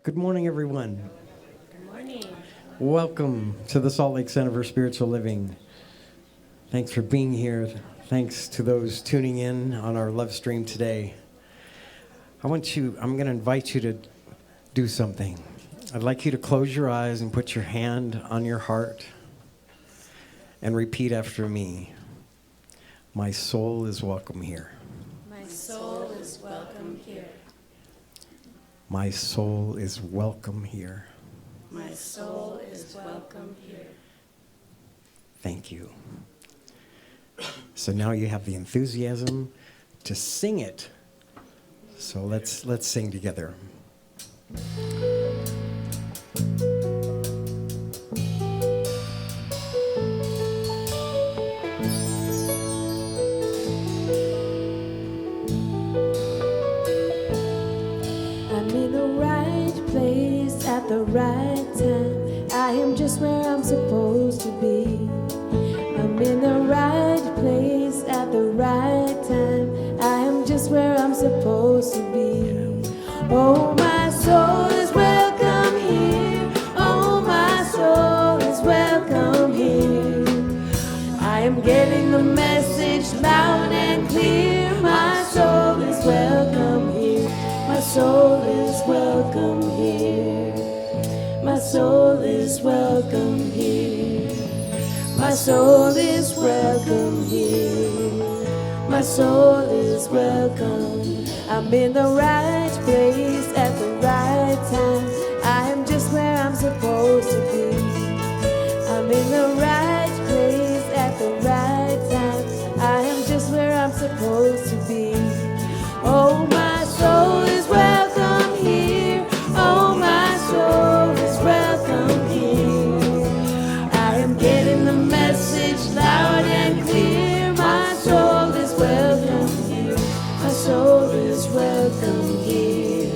Good morning, everyone. Good morning. Welcome to the Salt Lake Center for Spiritual Living. Thanks for being here. Thanks to those tuning in on our live stream today. I'm going to invite you to do something. I'd like you to close your eyes and put your hand on your heart and repeat after me. My soul is welcome here. My soul is welcome here. My soul is welcome here. My soul is welcome here. Thank you. So now you have the enthusiasm to sing it. So let's sing together. I'm in the right place at the right time. I am just where I'm supposed to be. I'm in the right place at the right time. I am just where I'm supposed to be. Oh, my soul is welcome here. Oh, my soul is welcome here. I am getting the message loud and clear. My soul is welcome here. My soul is welcome here. My soul is welcome here. My soul is welcome here. My soul is welcome. I'm in the right place at the right time. I am just where I'm supposed to be. I'm in the right place at the right time. I am just where I'm supposed to be. Oh, my soul is welcome here. Oh, my soul is welcome here. I am getting the message loud and clear. My soul is welcome here. My soul is welcome here.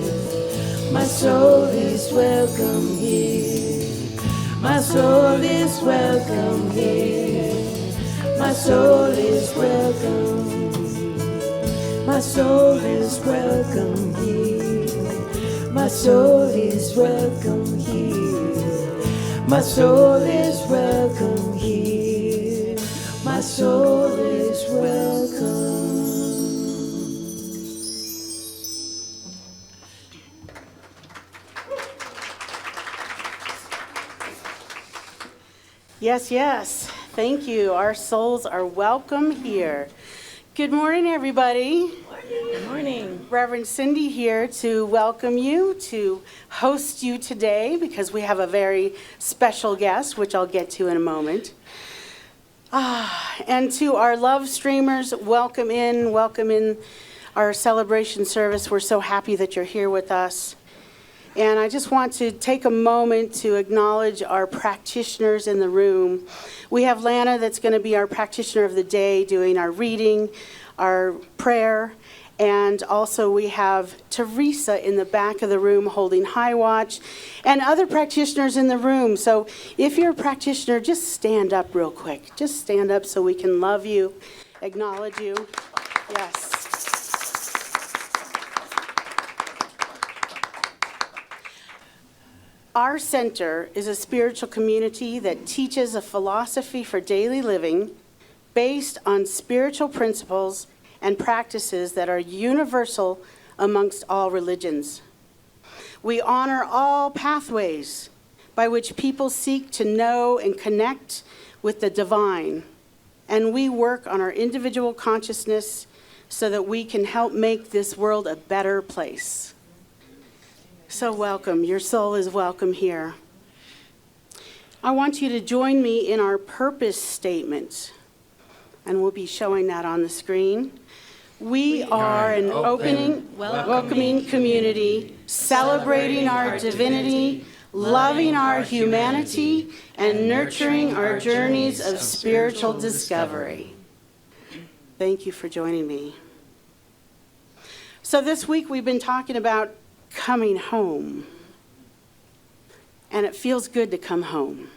My soul is welcome here. My soul is welcome here. My soul is welcome. My soul is welcome here. My soul is welcome here. My soul is welcome here. My soul is welcome. Yes, yes. Thank you. Our souls are welcome here. Good morning, everybody. Good morning. Reverend Cindy here to welcome you, to host you today, because we have a very special guest, which I'll get to in a moment. And to our love streamers, welcome in our celebration service. We're so happy that you're here with us. And I just want to take a moment to acknowledge our practitioners in the room. We have Lana that's going to be our practitioner of the day, doing our reading, our prayer, and also we have Teresa in the back of the room holding high watch, and other practitioners in the room. So if you're a practitioner, just stand up real quick. Just stand up so we can love you, acknowledge you. Yes. Our center is a spiritual community that teaches a philosophy for daily living based on spiritual principles and practices that are universal amongst all religions. We honor all pathways by which people seek to know and connect with the divine, and we work on our individual consciousness so that we can help make this world a better place. So welcome. Your soul is welcome here. I want you to join me in our purpose statement, and we'll be showing that on the screen. We are an opening, welcoming community, celebrating our divinity, loving our humanity, and nurturing our journeys of spiritual discovery. Thank you for joining me. So this week we've been talking about coming home, and it feels good to come home.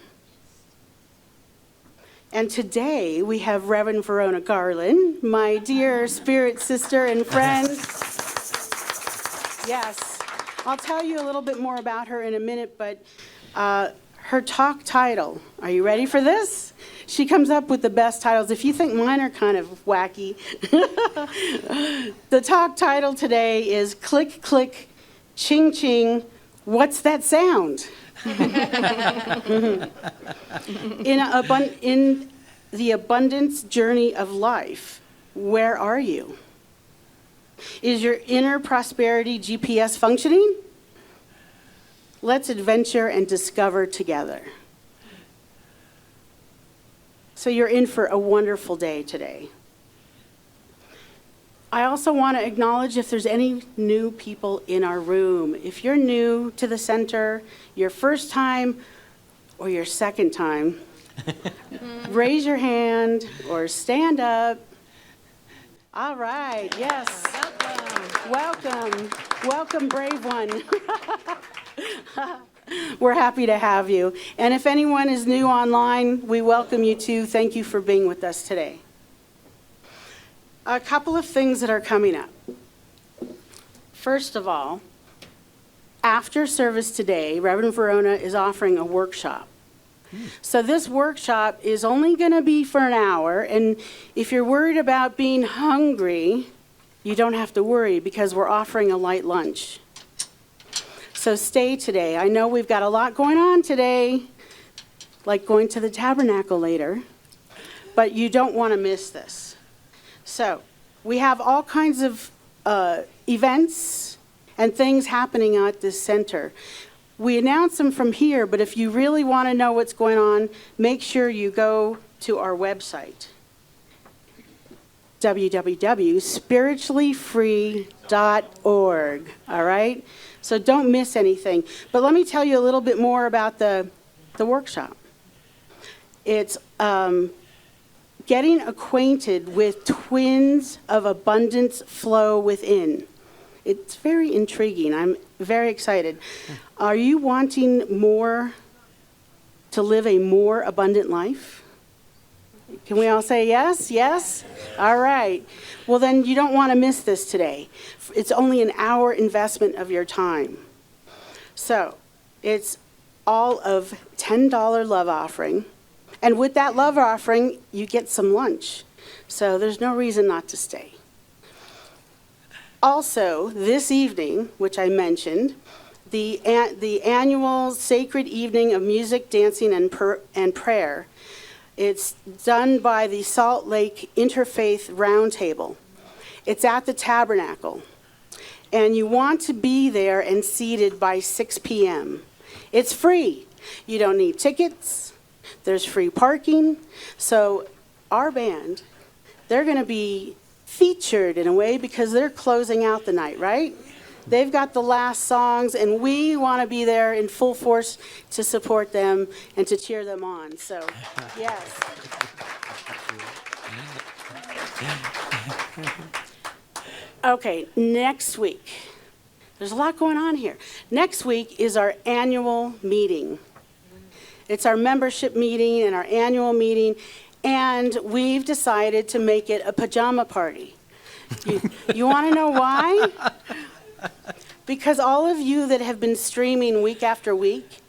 And today we have Rev Verona Garland, my dear spirit sister and friend. Yes, I'll tell you a little bit more about her in a minute, but her talk title, are you ready for this? She comes up with the best titles. If you think mine are kind of wacky, the talk title today is Click, Click, Ching, Ching, What's That Sound? In the abundance journey of life, where are you? Is your inner prosperity GPS functioning? Let's adventure and discover together. So you're in for a wonderful day today. I also want to acknowledge if there's any new people in our room. If you're new to the center, your first time or your second time, raise your hand or stand up. All right, yes. Welcome. Welcome, brave one. We're happy to have you. And if anyone is new online, we welcome you too. Thank you for being with us today. A couple of things that are coming up. First of all, after service today, Rev Verona is offering a workshop. So this workshop is only going to be for an hour, and if you're worried about being hungry, you don't have to worry because we're offering a light lunch. So stay today. I know we've got a lot going on today, like going to the tabernacle later, but you don't want to miss this. So we have all kinds of events and things happening at this center. We announce them from here, but if you really want to know what's going on, make sure you go to our website, www.spirituallyfree.org, all right? So don't miss anything. But let me tell you a little bit more about the workshop. It's getting acquainted with twins of abundance flow within. It's very intriguing. I'm very excited. Are you wanting to live a more abundant life? Can we all say yes? Yes? All right. Well, then you don't want to miss this today. It's only an hour investment of your time. So it's all of $10 love offering. And with that love offering, you get some lunch. So there's no reason not to stay. Also, this evening, which I mentioned, the annual Sacred Evening of Music, Dancing, and Prayer, it's done by the Salt Lake Interfaith Roundtable. It's at the Tabernacle. And you want to be there and seated by 6 p.m. It's free. You don't need tickets. There's free parking. So our band, they're going to be featured in a way because they're closing out the night, right? They've got the last songs, and we want to be there in full force to support them and to cheer them on. So, yes. Okay, next week. There's a lot going on here. Next week is our annual meeting. It's our membership meeting and our annual meeting. And we've decided to make it a pajama party. You want to know why? Because all of you that have been streaming week after week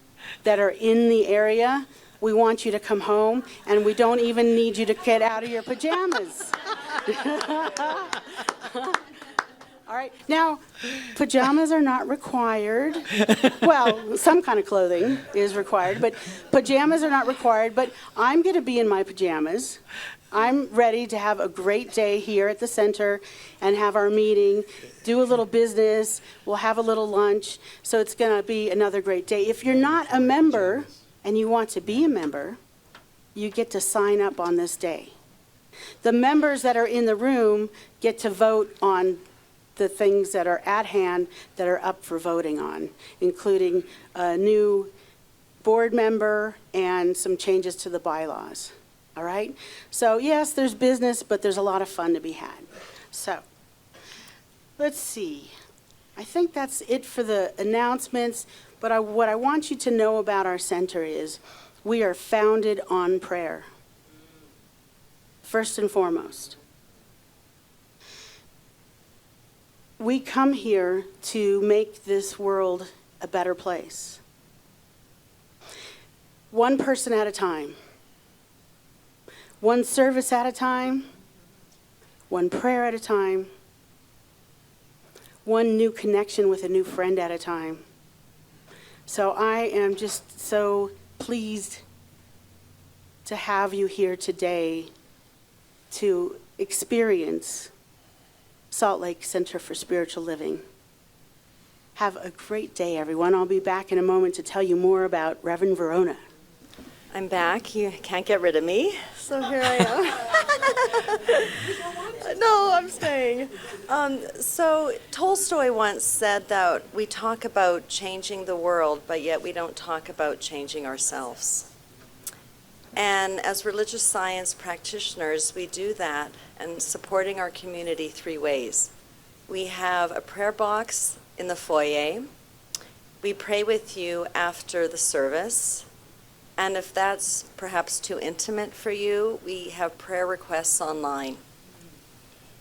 that are in the area, we want you to come home, and we don't even need you to get out of your pajamas. All right. Now, pajamas are not required. Well, some kind of clothing is required, but pajamas are not required. But I'm going to be in my pajamas. I'm ready to have a great day here at the center and have our meeting, do a little business. We'll have a little lunch. So it's going to be another great day. If you're not a member and you want to be a member, you get to sign up on this day. The members that are in the room get to vote on the things that are at hand that are up for voting on, including a new board member and some changes to the bylaws. All right? So yes, there's business, but there's a lot of fun to be had. So let's see. I think that's it for the announcements, but what I want you to know about our center is we are founded on prayer, first and foremost. we come here to make this world a better place. One person at a time. One service at a time. One prayer at a time. One new connection with a new friend at a time. So I am just so pleased to have you here today to experience Salt Lake Center for Spiritual Living. Have a great day, everyone. I'll be back in a moment to tell you more about Rev Verona. I'm back. You can't get rid of me, so here I am. No, I'm staying. So Tolstoy once said that we talk about changing the world, but yet we don't talk about changing ourselves. And as religious science practitioners, we do that and supporting our community 3 ways. We have a prayer box in the foyer. We pray with you after the service. And if that's perhaps too intimate for you, we have prayer requests online.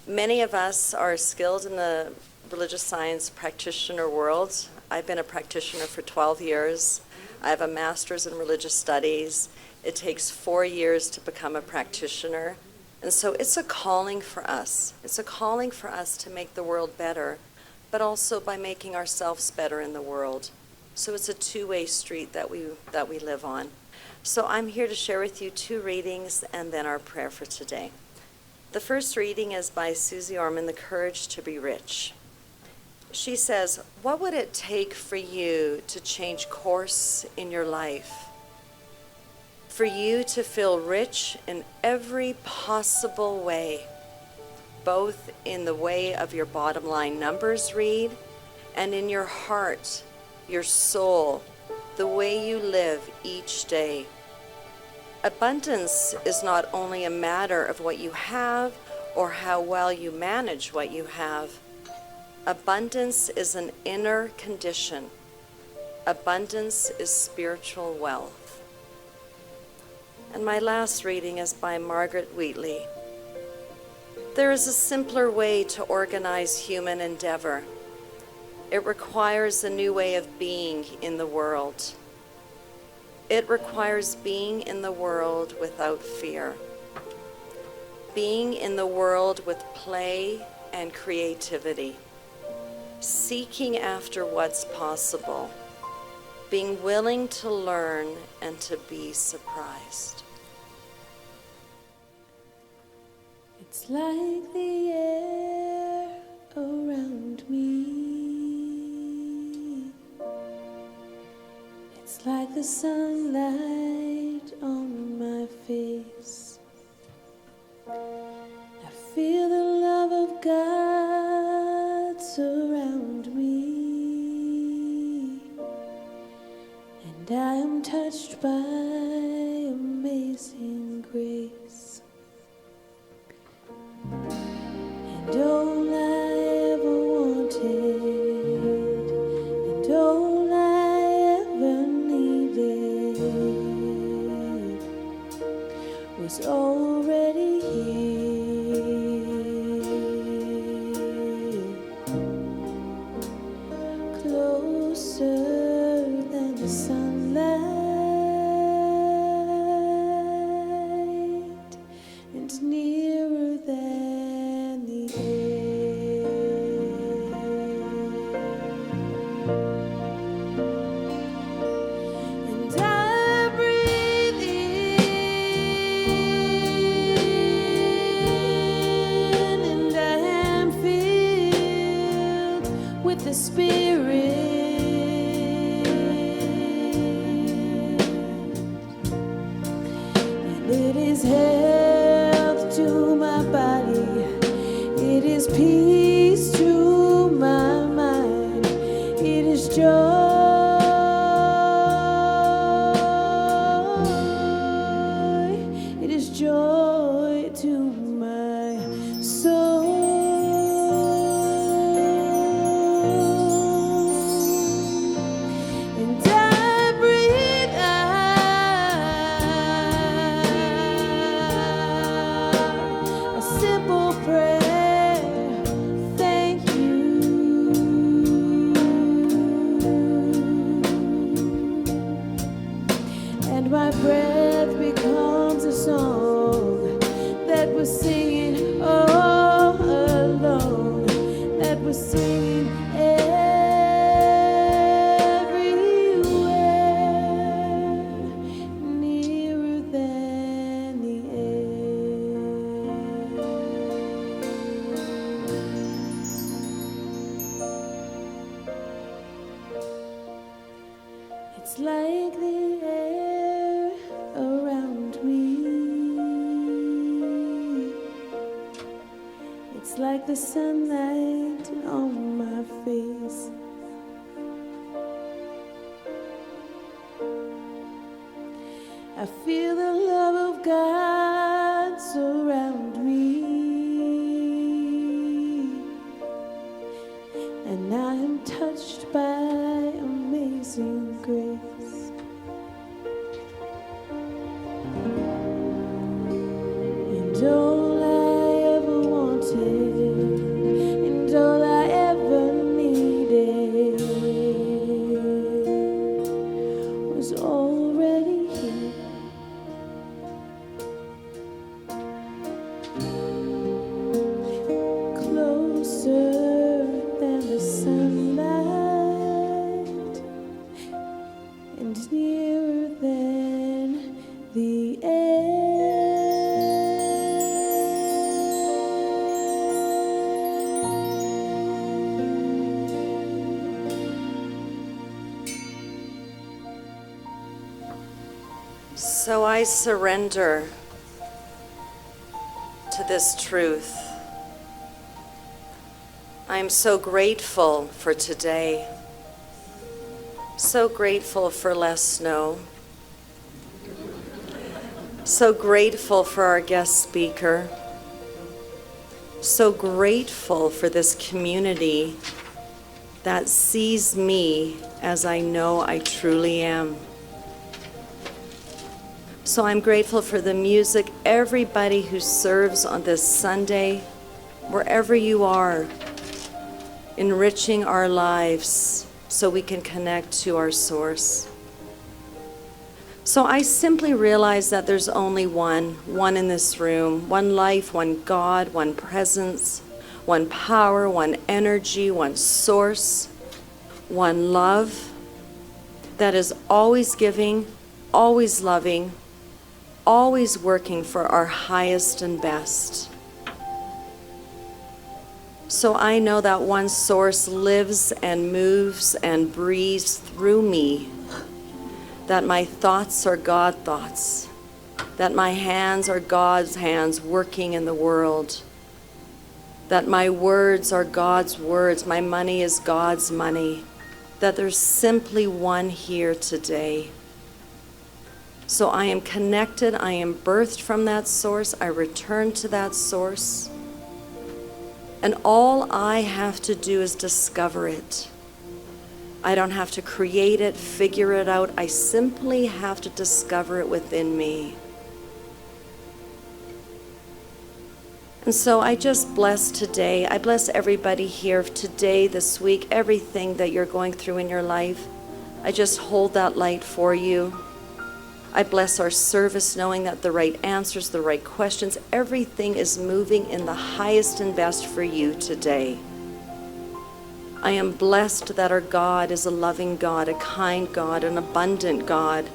Many of us are skilled in the religious science practitioner world. I've been a practitioner for 12 years. I have a master's in religious studies. It takes 4 years to become a practitioner. And so it's a calling for us. It's a calling for us to make the world better, but also by making ourselves better in the world. So it's a 2-way street that we live on. So I'm here to share with you 2 readings and then our prayer for today. The first reading is by Susie Orman, The Courage to be Rich. She says, what would it take for you to change course in your life? For you to feel rich in every possible way, both in the way of your bottom line numbers read and in your heart, your soul, the way you live each day. Abundance is not only a matter of what you have or how well you manage what you have. Abundance is an inner condition. Abundance is spiritual wealth. And my last reading is by Margaret Wheatley. There is a simpler way to organize human endeavor. It requires a new way of being in the world. It requires being in the world without fear. Being in the world with play and creativity. Seeking after what's possible. Being willing to learn and to be surprised. It's like the air around me. It's like the sunlight on my face. I feel the love of God surround me. And I am touched by amazing grace. And all I ever wanted, and all I ever needed, was already here, closer than the sunlight, and nearer than the air. And I breathe in, and I am filled with the Spirit. And it is health to my body. It is peace to my mind. It is joy. It is joy to my soul. And I breathe out a simple prayer. Thank you. my breath becomes a song that we're singing all alone, that we're singing everywhere, nearer than the air. It's like the air around me. It's like the sunlight on my face. I feel the love of God surround me, and I am touched by amazing grace. And all I ever wanted, and all I ever needed was already here. Closer than the sunlight, and nearer than the So I surrender to this truth. I am so grateful for today. So grateful for less snow. So grateful for our guest speaker. So grateful for this community that sees me as I know I truly am. So I'm grateful for the music, everybody who serves on this Sunday, wherever you are, enriching our lives so we can connect to our source. So I simply realize that there's only one in this room, one life, one God, one presence, one power, one energy, one source, one love that is always giving, always loving, always working for our highest and best. So I know that one source lives and moves and breathes through me, that my thoughts are God thoughts, that my hands are God's hands working in the world, that my words are God's words, my money is God's money, that there's simply one here today. So I am connected, I am birthed from that source, I return to that source, and all I have to do is discover it. I don't have to create it, figure it out, I simply have to discover it within me. And so I just bless today, I bless everybody here today, this week, everything that you're going through in your life. I just hold that light for you. I bless our service knowing that the right answers, the right questions, everything is moving in the highest and best for you today. I am blessed that our God is a loving God, a kind God, an abundant God,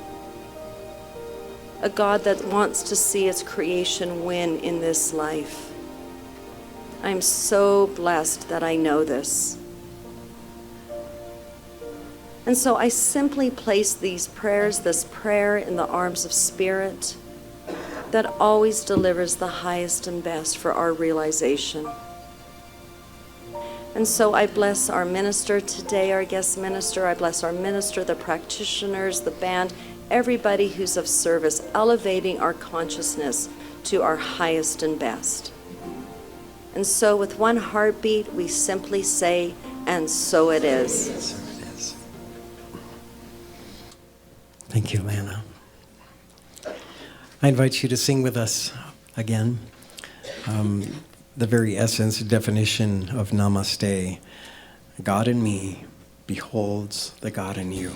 a God that wants to see its creation win in this life. I'm so blessed that I know this. And so I simply place these prayers, this prayer in the arms of Spirit that always delivers the highest and best for our realization. And so I bless our minister today, our guest minister. I bless our minister, the practitioners, the band, everybody who's of service, elevating our consciousness to our highest and best. And so with one heartbeat, we simply say, and so it is. Thank you, Lana. I invite you to sing with us again. The very essence, definition of Namaste. God in me beholds the God in you.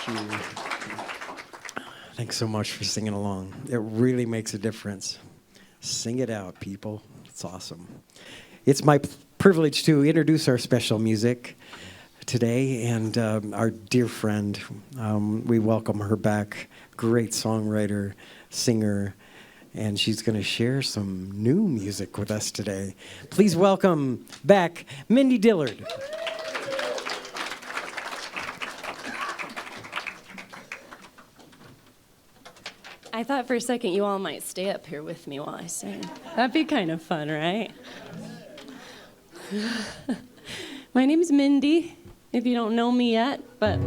you. Thanks so much for singing along. It really makes a difference. Sing it out, people. It's awesome. It's my privilege to introduce our special music today, and our dear friend. We welcome her back. Great songwriter, singer, and she's going to share some new music with us today. Please welcome back Mindy Dillard. I thought for a second you all might stay up here with me while I sing. That'd be kind of fun, right? My name's Mindy, if you don't know me yet, but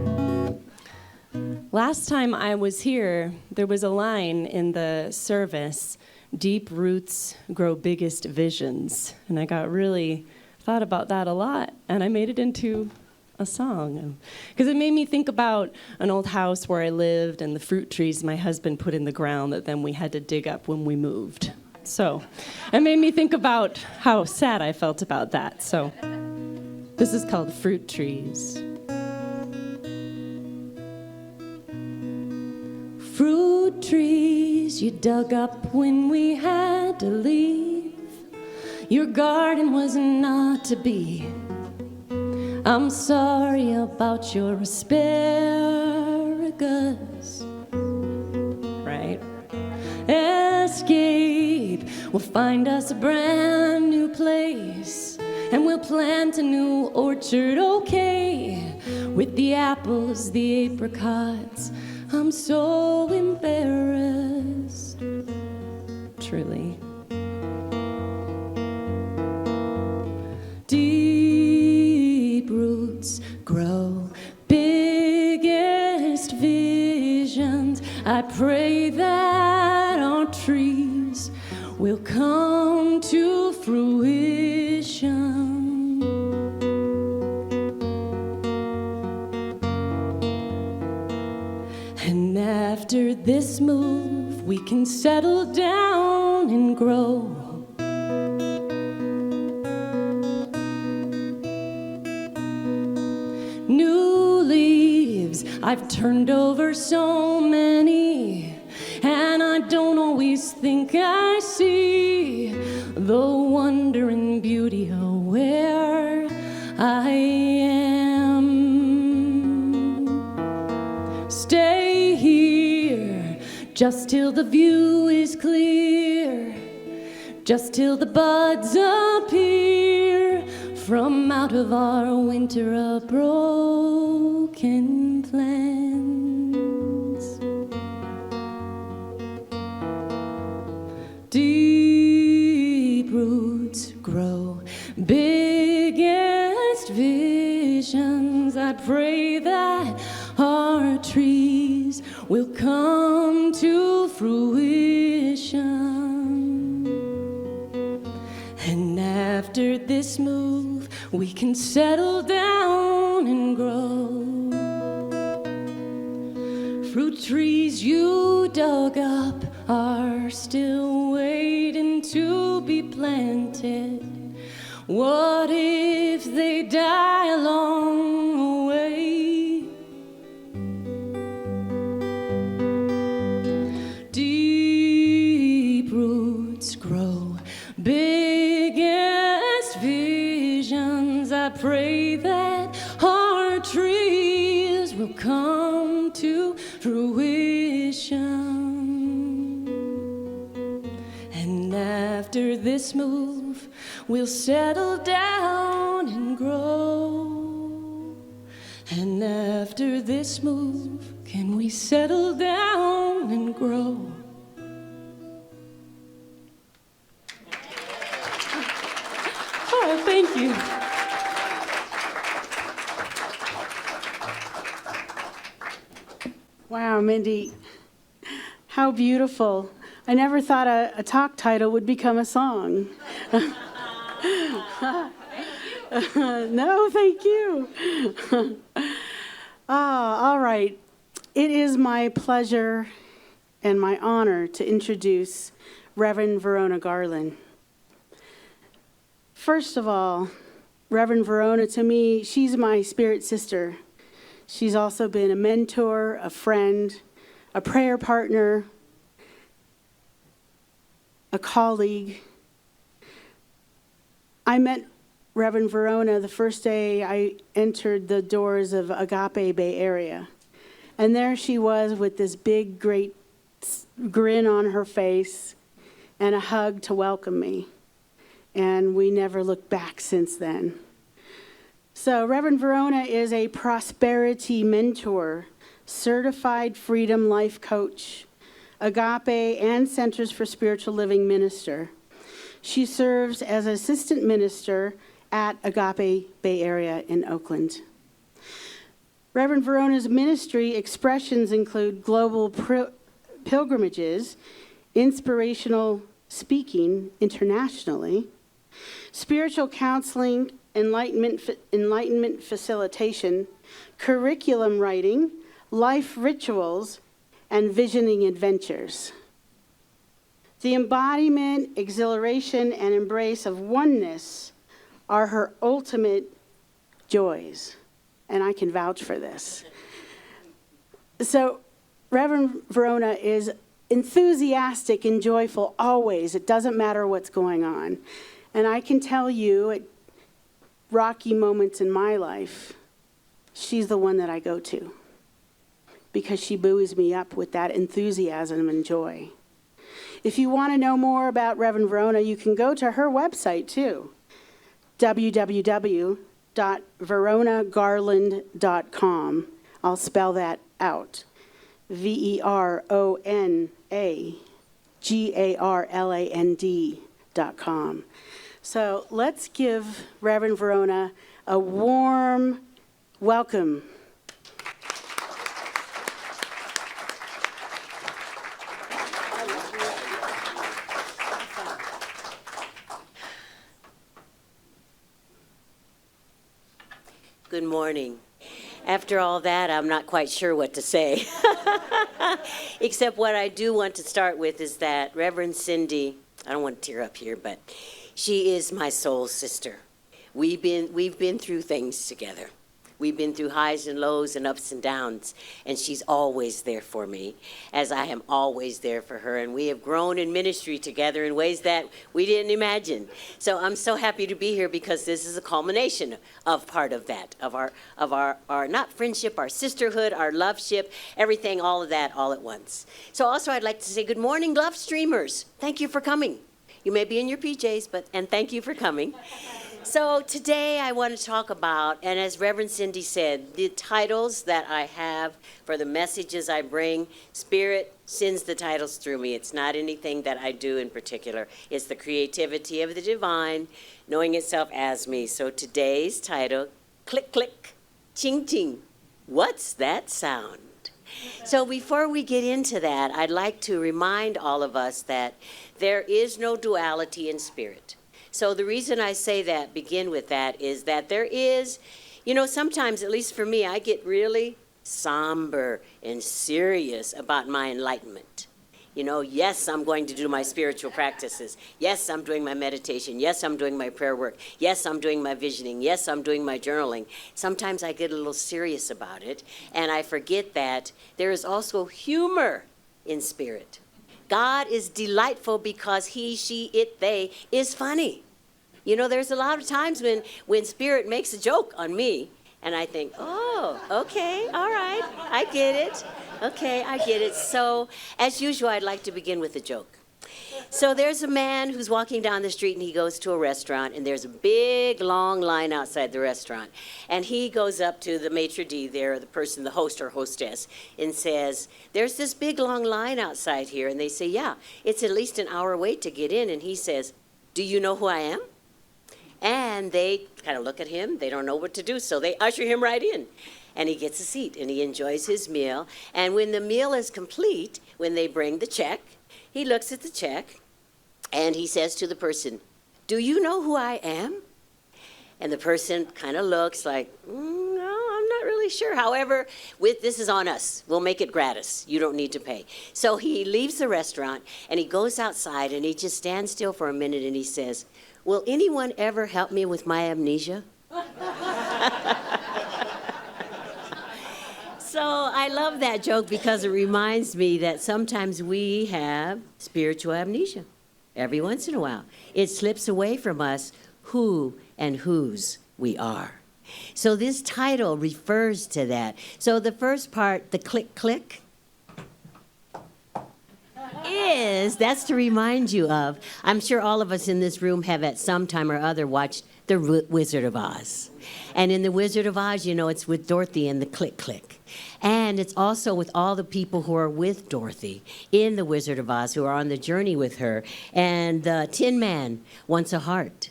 last time I was here, there was a line in the service, "Deep roots grow biggest visions," and I got really thought about that a lot, and I made it into a song, because it made me think about an old house where I lived and the fruit trees my husband put in the ground that then we had to dig up when we moved. So it made me think about how sad I felt about that. So this is called Fruit Trees. Fruit trees you dug up when we had to leave. Your garden was not to be. I'm sorry about your asparagus. Right? Escape. We'll find us a brand new place, and we'll plant a new orchard, okay? With the apples, the apricots. I'm so embarrassed. Truly. Deep roots grow biggest visions. I pray that our trees will come to fruition. And after this move, we can settle down and grow. New leaves, I've turned over so many, and I don't always think I see the wonder and beauty of where I am. Stay here just till the view is clear, just till the buds appear from out of our winter of broken plans. Deep roots grow biggest visions. I pray that our trees will come to fruition. And after this move, we can settle down and grow. Fruit trees you dug up are still waiting to be planted. What if they die along the way? Deep roots grow biggest visions. I pray that our trees will come to fruition. And after this move, we'll settle down and grow. And after this move, can we settle down and grow? Oh, thank you. Wow, Mindy, how beautiful. I never thought a talk title would become a song. No, thank you. All right. It is my pleasure and my honor to introduce Rev Verona Garland. First of all, Rev Verona, to me, she's my spirit sister. She's also been a mentor, a friend, a prayer partner, a colleague. I met Rev Verona the first day I entered the doors of Agape Bay Area. And there she was with this big, great grin on her face and a hug to welcome me. And we never looked back since then. So Rev Verona is a prosperity mentor, certified freedom life coach, Agape and Centers for Spiritual Living minister. She serves as assistant minister at Agape Bay Area in Oakland. Rev Verona's ministry expressions include global pilgrimages, inspirational speaking internationally, spiritual counseling, enlightenment facilitation, curriculum writing, life rituals, and visioning adventures. The embodiment, exhilaration, and embrace of oneness are her ultimate joys, and I can vouch for this. So, Rev Verona is enthusiastic and joyful always. It doesn't matter what's going on. And I can tell you, at rocky moments in my life, she's the one that I go to because she buoys me up with that enthusiasm and joy. If you want to know more about Rev Verona, you can go to her website too, www.veronagarland.com. I'll spell that out. VeronaGarland.com. So let's give Rev Verona a warm welcome. Good morning. After all that, I'm not quite sure what to say. Except what I do want to start with is that Reverend Cindy, I don't want to tear up here, but she is my soul sister. We've been through things together. We've been through highs and lows and ups and downs, and she's always there for me, as I am always there for her. And we have grown in ministry together in ways that we didn't imagine. So I'm so happy to be here because this is a culmination of part of that, of our not friendship, our sisterhood, our loveship, everything, all of that, all at once. So also I'd like to say good morning, love streamers. Thank you for coming. You may be in your PJs, and thank you for coming. So today I want to talk about, and as Reverend Cindy said, the titles that I have for the messages I bring. Spirit sends the titles through me. It's not anything that I do in particular. It's the creativity of the divine, knowing itself as me. So today's title, click, click, ching, ching. What's that sound? So before we get into that, I'd like to remind all of us that there is no duality in spirit. So the reason I say that, begin with that, is that there is, sometimes, at least for me, I get really somber and serious about my enlightenment. Yes, I'm going to do my spiritual practices. Yes, I'm doing my meditation. Yes, I'm doing my prayer work. Yes, I'm doing my visioning. Yes, I'm doing my journaling. Sometimes I get a little serious about it, and I forget that there is also humor in spirit. God is delightful because he, she, it, they is funny. There's a lot of times when spirit makes a joke on me, and I think, oh, okay, all right, I get it. Okay, I get it. So, as usual, I'd like to begin with a joke. So there's a man who's walking down the street, and he goes to a restaurant, and there's a big, long line outside the restaurant. And he goes up to the maitre d' there, the person, the host or hostess, and says, there's this big, long line outside here. And they say, yeah, it's at least an hour wait to get in. And he says, do you know who I am? And they kind of look at him. They don't know what to do, so they usher him right in. And he gets a seat, and he enjoys his meal. And when the meal is complete, when they bring the check, he looks at the check, and he says to the person, do you know who I am? And the person kind of looks like, no, I'm not really sure. However, this is on us. We'll make it gratis. You don't need to pay. So he leaves the restaurant, and he goes outside, and he just stands still for a minute, and he says, will anyone ever help me with my amnesia? So I love that joke because it reminds me that sometimes we have spiritual amnesia. Every once in a while, it slips away from us who and whose we are. So this title refers to that. So the first part, the click, click, that's to remind you of, I'm sure all of us in this room have at some time or other watched The Wizard of Oz. And in The Wizard of Oz, you know, it's with Dorothy and the click, click. And it's also with all the people who are with Dorothy in The Wizard of Oz, who are on the journey with her. And the Tin Man wants a heart.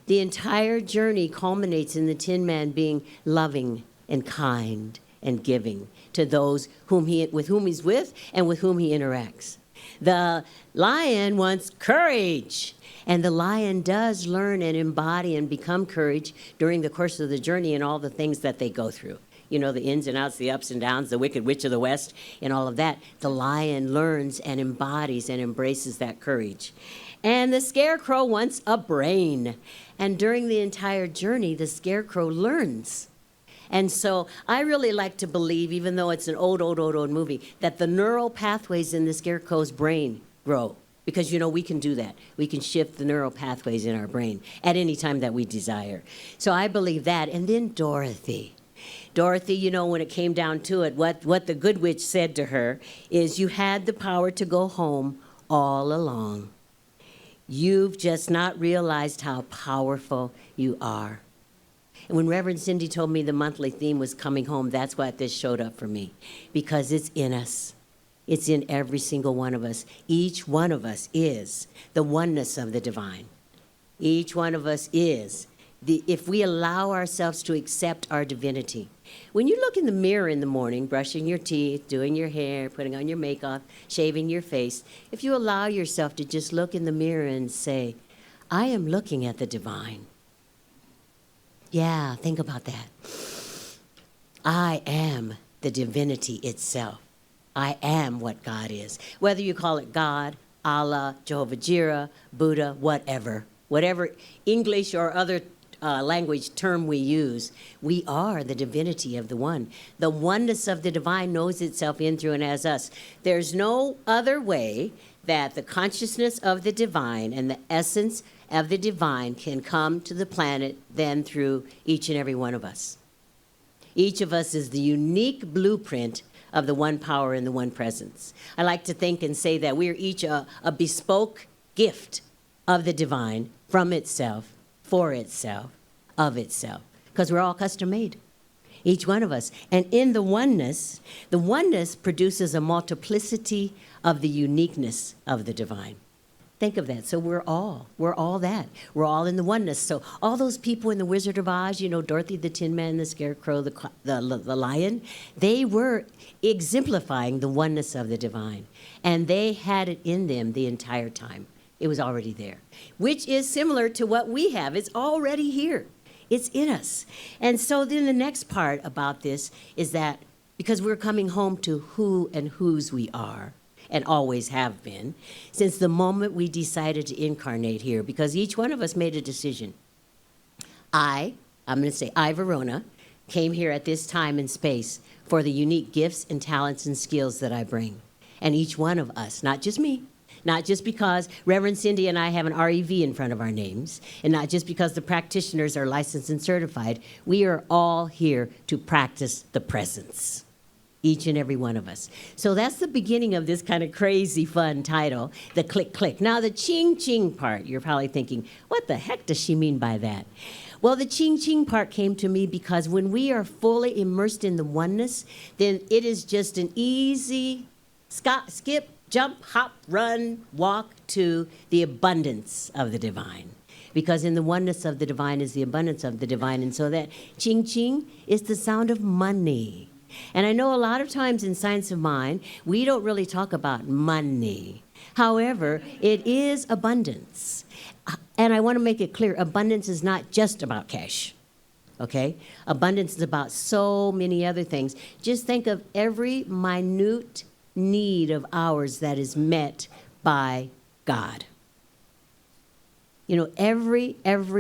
The entire journey culminates in the Tin Man being loving and kind and giving to those with whom he's with and with whom he interacts. The lion wants courage. And the lion does learn and embody and become courage during the course of the journey and all the things that they go through. You know, the ins and outs, the ups and downs, the Wicked Witch of the West, and all of that. The lion learns and embodies and embraces that courage. And the scarecrow wants a brain. And during the entire journey, the scarecrow learns. And so I really like to believe, even though it's an old movie, that the neural pathways in the scarecrow's brain grow. Because, you know, we can do that. We can shift the neural pathways in our brain at any time that we desire. So I believe that. And then Dorothy. Dorothy, you know, when it came down to it, what the good witch said to her is, you had the power to go home all along. You've just not realized how powerful you are. And when Reverend Cindy told me the monthly theme was coming home, that's why this showed up for me. Because it's in us. It's in every single one of us. Each one of us is the oneness of the divine. Each one of us is. If we allow ourselves to accept our divinity. When you look in the mirror in the morning, brushing your teeth, doing your hair, putting on your makeup, shaving your face, if you allow yourself to just look in the mirror and say, I am looking at the divine. Yeah, think about that. I am the divinity itself. I am what God is. Whether you call it God, Allah, Jehovah Jireh, Buddha, whatever English or other language term we use, we are the divinity of the one. The oneness of the divine knows itself in, through, and as us. There's no other way that the consciousness of the divine and the essence of the divine can come to the planet than through each and every one of us. Each of us is the unique blueprint of the one power and the one presence. I like to think and say that we are each a bespoke gift of the divine from itself, for itself, of itself, because we're all custom made, each one of us. And in the oneness produces a multiplicity of the uniqueness of the divine. Think of that. So we're all that. We're all in the oneness. So all those people in The Wizard of Oz, you know, Dorothy, the Tin Man, the Scarecrow, the lion, they were exemplifying the oneness of the divine. And they had it in them the entire time. It was already there, which is similar to what we have. It's already here. It's in us. And so then the next part about this is that because we're coming home to who and whose we are, and always have been, since the moment we decided to incarnate here, because each one of us made a decision. I'm going to say, Verona, came here at this time and space for the unique gifts and talents and skills that I bring. And each one of us, not just me, not just because Reverend Cindy and I have an REV in front of our names, and not just because the practitioners are licensed and certified, we are all here to practice the presence. Each and every one of us. So that's the beginning of this kind of crazy fun title, the click, click. Now the Ching, Ching part, you're probably thinking, what the heck does she mean by that? Well, the Ching, Ching part came to me because when we are fully immersed in the oneness, then it is just an easy skip, jump, hop, run, walk to the abundance of the divine. Because in the oneness of the divine is the abundance of the divine. And so that Ching, Ching is the sound of money. And I know a lot of times in Science of Mind, we don't really talk about money. However, it is abundance. And I want to make it clear, abundance is not just about cash, okay? Abundance is about so many other things. Just think of every minute need of ours that is met by God. You know, every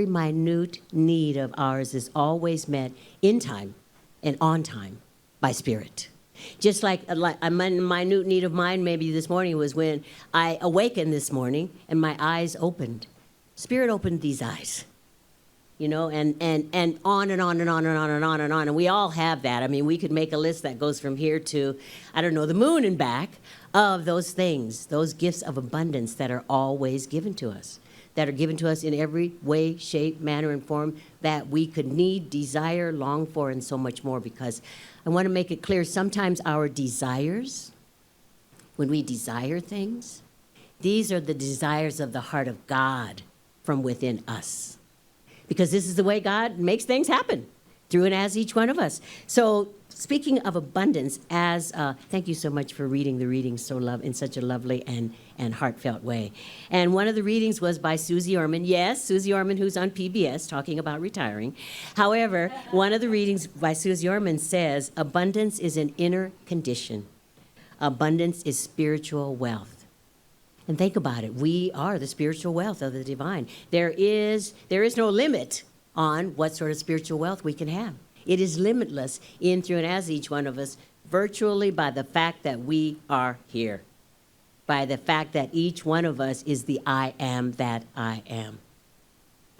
minute need of ours is always met in time and on time. By spirit. Just like a minute need of mine maybe this morning was when I awakened this morning and my eyes opened. Spirit opened these eyes. You know, and on and on and on and on and on and on. And we all have that. I mean, we could make a list that goes from here to, I don't know, the moon and back of those things, those gifts of abundance that are always given to us, that are given to us in every way, shape, manner, and form that we could need, desire, long for, and so much more. Because I want to make it clear, sometimes our desires, when we desire things, these are the desires of the heart of God from within us. Because this is the way God makes things happen, through and as each one of us. So speaking of abundance, thank you so much for reading the readings in such a lovely and heartfelt way. And one of the readings was by Susie Orman. Yes, Susie Orman, who's on PBS, talking about retiring. However, one of the readings by Susie Orman says, abundance is an inner condition. Abundance is spiritual wealth. And think about it. We are the spiritual wealth of the divine. There is no limit on what sort of spiritual wealth we can have. It is limitless in, through, and as each one of us, virtually by the fact that we are here. By the fact that each one of us is the I am that I am.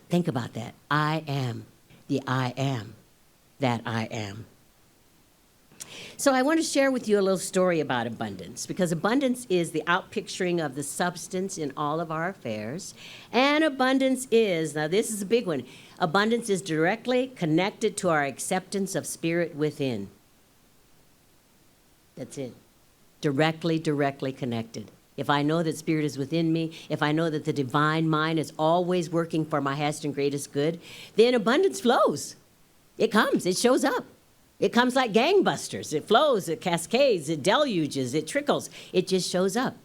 Think about that. I am the I am that I am. So I want to share with you a little story about abundance, because abundance is the outpicturing of the substance in all of our affairs. And abundance is, now this is a big one, abundance is directly connected to our acceptance of spirit within. That's it. Directly connected. If I know that spirit is within me, if I know that the divine mind is always working for my highest and greatest good, then abundance flows. It comes, it shows up. It comes like gangbusters. It flows, it cascades, it deluges, it trickles. It just shows up.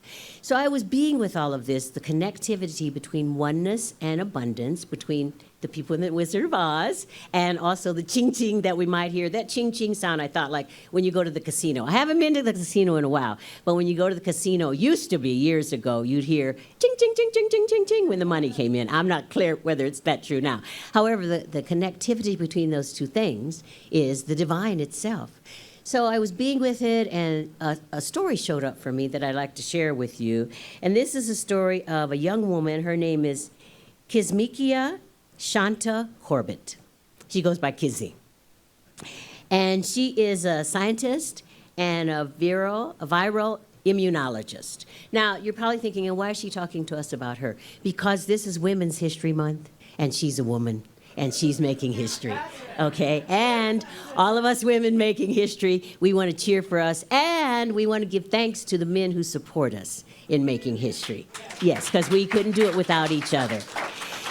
So I was being with all of this, the connectivity between oneness and abundance, between the people in the Wizard of Oz, and also the ching ching that we might hear. That ching ching sound, I thought, like when you go to the casino. I haven't been to the casino in a while, but when you go to the casino, used to be years ago, you'd hear ching ching ching ching ching ching ching when the money came in. I'm not clear whether it's that true now. However, the connectivity between those two things is the divine itself. So I was being with it, and a story showed up for me that I'd like to share with you. And this is a story of a young woman. Her name is Kismikia Shanta Corbett. She goes by Kizzy. And she is a scientist and a viral immunologist. Now, you're probably thinking, and why is she talking to us about her? Because this is Women's History Month, and she's a woman, and she's making history, okay? And all of us women making history, we want to cheer for us, and we want to give thanks to the men who support us in making history. Yes, because we couldn't do it without each other.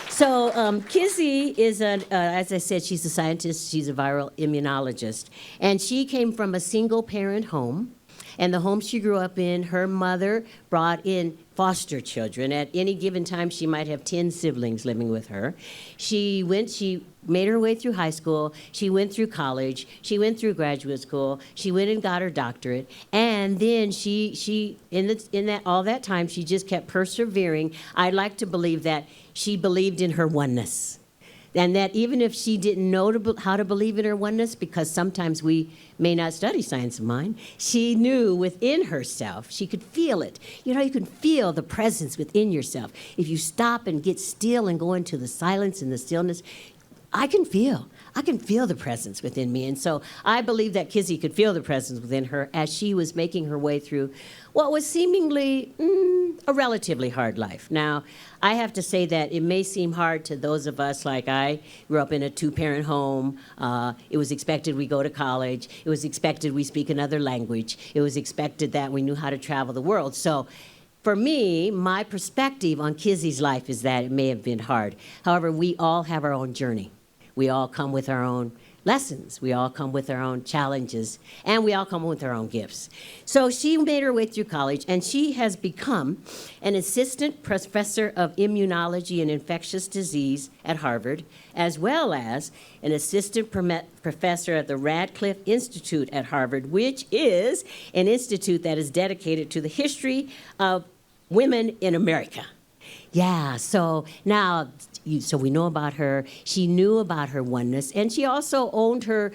So Kizzy is, as I said, she's a scientist, she's a viral immunologist, and she came from a single-parent home. And the home she grew up in, her mother brought in foster children. At any given time, she might have 10 siblings living with her. She made her way through high school. She went through college. She went through graduate school. She went and got her doctorate. And then all that time, she just kept persevering. I'd like to believe that she believed in her oneness. And that even if she didn't know how to believe in her oneness, because sometimes we may not study science of mind, she knew within herself, she could feel it. You know, you can feel the presence within yourself. If you stop and get still and go into the silence and the stillness, I can feel the presence within me. And so I believe that Kizzy could feel the presence within her as she was making her way through what was seemingly a relatively hard life. Now, I have to say that it may seem hard to those of us, like I grew up in a two-parent home. It was expected we go to college. It was expected we speak another language. It was expected that we knew how to travel the world. So for me, my perspective on Kizzy's life is that it may have been hard. However, we all have our own journey. We all come with our own lessons. We all come with our own challenges, and we all come with our own gifts. So she made her way through college, and she has become an assistant professor of immunology and infectious disease at Harvard, as well as an assistant professor at the Radcliffe Institute at Harvard, which is an institute that is dedicated to the history of women in America. Yeah, so now, so we know about her. She knew about her oneness, and she also owned her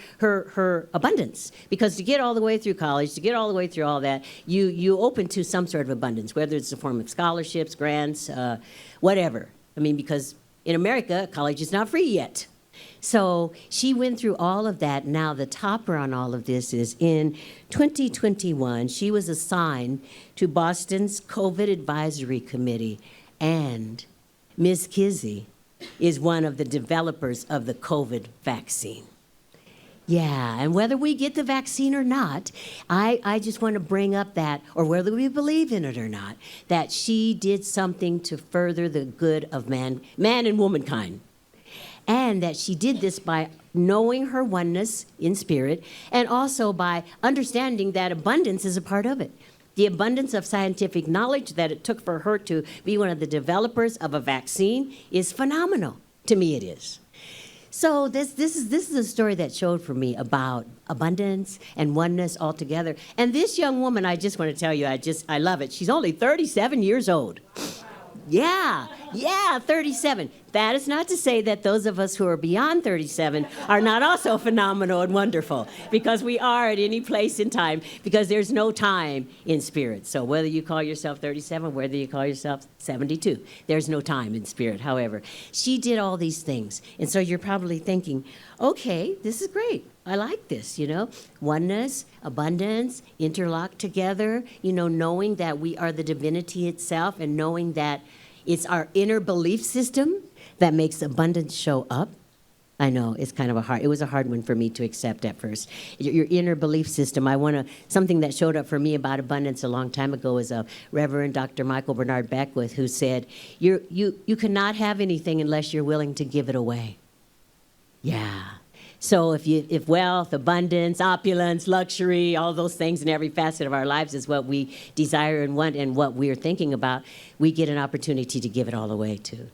abundance. Because to get all the way through college, to get all the way through all that, you open to some sort of abundance, whether it's a form of scholarships, grants, whatever. I mean, because in America, college is not free yet. So she went through all of that. Now, the topper on all of this is in 2021, she was assigned to Boston's COVID Advisory Committee. And Ms. Kizzy is one of the developers of the COVID vaccine. Yeah, and whether we get the vaccine or not, I just want to bring up that, or whether we believe in it or not, that she did something to further the good of man and womankind. And that she did this by knowing her oneness in spirit, and also by understanding that abundance is a part of it. The abundance of scientific knowledge that it took for her to be one of the developers of a vaccine is phenomenal. To me, it is. So this is a story that showed for me about abundance and oneness altogether. And this young woman, I just want to tell you, I love it. She's only 37 years old. Yeah, 37. That is not to say that those of us who are beyond 37 are not also phenomenal and wonderful, because we are at any place in time, because there's no time in spirit. So whether you call yourself 37, whether you call yourself 72, there's no time in spirit. However, she did all these things. And so you're probably thinking, okay, this is great. I like this, oneness, abundance, interlocked together, knowing that we are the divinity itself, and knowing that it's our inner belief system that makes abundance show up. I know it was a hard one for me to accept at first. Your inner belief system. Something that showed up for me about abundance a long time ago is a Reverend Dr. Michael Bernard Beckwith, who said, you cannot have anything unless you're willing to give it away. Yeah. So if wealth, abundance, opulence, luxury, all those things in every facet of our lives is what we desire and want and what we're thinking about, we get an opportunity to give it all away too.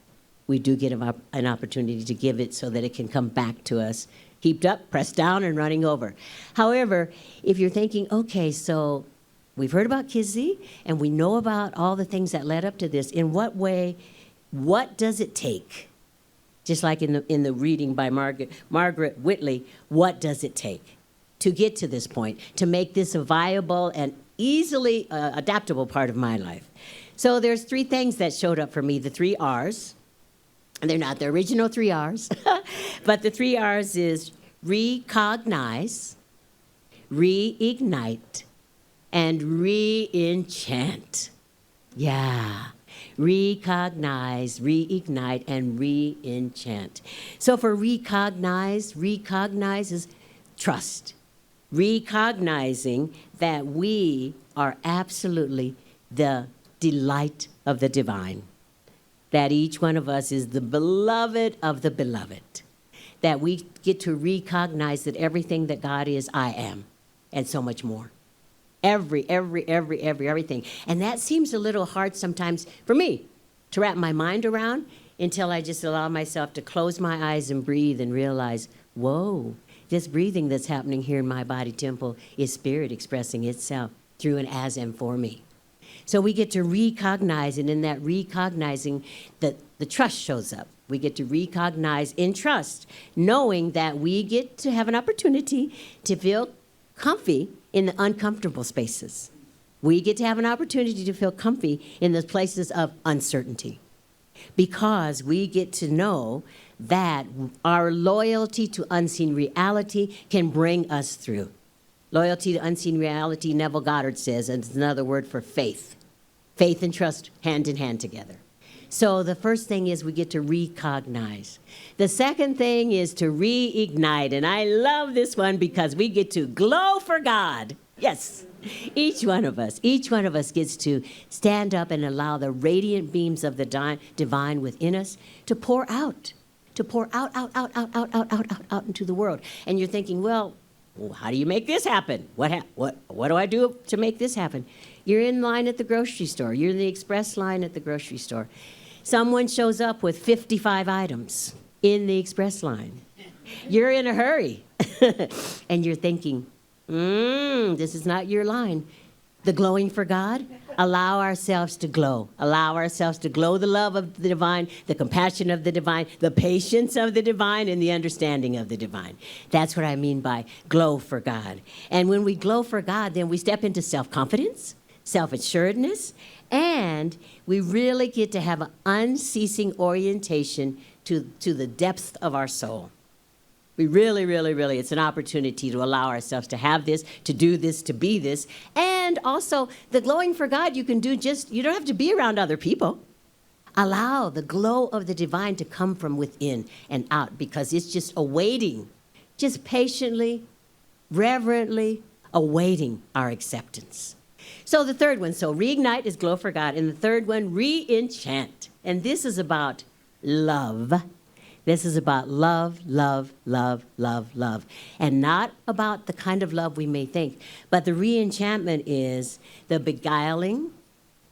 We do get an opportunity to give it so that it can come back to us, heaped up, pressed down, and running over. However, if you're thinking, okay, so we've heard about Kizzy, and we know about all the things that led up to this, in what way, what does it take? Just like in the reading by Margaret Whitley, what does it take to get to this point, to make this a viable and easily adaptable part of my life? So there's 3 things that showed up for me, the 3 R's. And they're not the original 3 R's, but the 3 R's is recognize, reignite, and re-enchant. Yeah. Recognize, reignite, and re-enchant. So for recognize is trust. Recognizing that we are absolutely the delight of the divine. That each one of us is the beloved of the beloved. That we get to recognize that everything that God is, I am, and so much more. Everything. And that seems a little hard sometimes for me to wrap my mind around until I just allow myself to close my eyes and breathe and realize, whoa, this breathing that's happening here in my body temple is spirit expressing itself through and as and for me. So we get to recognize, and in that recognizing, the trust shows up. We get to recognize in trust, knowing that we get to have an opportunity to feel comfy in the uncomfortable spaces. We get to have an opportunity to feel comfy in the places of uncertainty, because we get to know that our loyalty to unseen reality can bring us through. Loyalty to unseen reality, Neville Goddard says, and it's another word for faith. Faith and trust hand in hand together. So the first thing is we get to recognize. The second thing is to reignite. And I love this one because we get to glow for God. Yes. Each one of us gets to stand up and allow the radiant beams of the divine within us to pour out into the world. And you're thinking, well, how do you make this happen? What do I do to make this happen? You're in line at the grocery store. You're in the express line at the grocery store. Someone shows up with 55 items in the express line. You're in a hurry. And you're thinking, this is not your line. The glowing for God? Allow ourselves to glow. Allow ourselves to glow the love of the divine, the compassion of the divine, the patience of the divine, and the understanding of the divine. That's what I mean by glow for God. And when we glow for God, then we step into self-confidence, self-assuredness, and we really get to have an unceasing orientation to the depths of our soul. We really, really, really, it's an opportunity to allow ourselves to have this, to do this, to be this. And also, the glowing for God, you can do you don't have to be around other people. Allow the glow of the divine to come from within and out, because it's just awaiting, just patiently, reverently awaiting our acceptance. So the third one, reignite is glow for God. And the third one, re-enchant. And this is about love. This is about love, love, love, love, love. And not about the kind of love we may think. But the re-enchantment is the beguiling,